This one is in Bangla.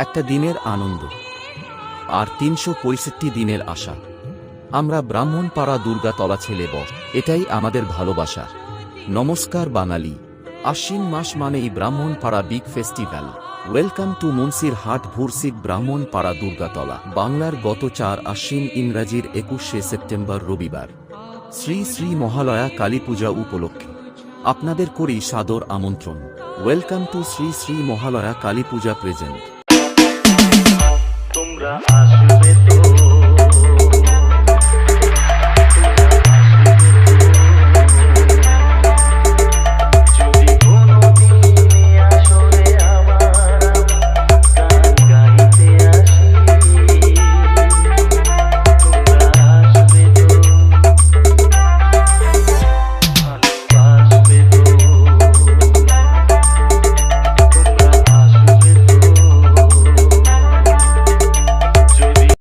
একটা দিনের আনন্দ আর ৩৬৫ দিনের আশা। আমরা ব্রাহ্মণপাড়া দুর্গাতলা ছেলে বস, এটাই আমাদের ভালোবাসা। নমস্কার বাঙালি, আশ্বিন মাস মানেই Brahmanpara big festival. Welcome to মুন্সির হাট ভুরসিক ব্রাহ্মণপাড়া দুর্গাতলা। বাংলার গত ৪ আশ্বিন, ইংরাজির ২১শে সেপ্টেম্বর রবিবার, শ্রী শ্রী মহালয়া কালী পূজা উপলক্ষে আপনাদের করি সাদর আমন্ত্রণ। Welcome to Shri Shri Mahalaya Kali Puja present. তোমরা আসবে তো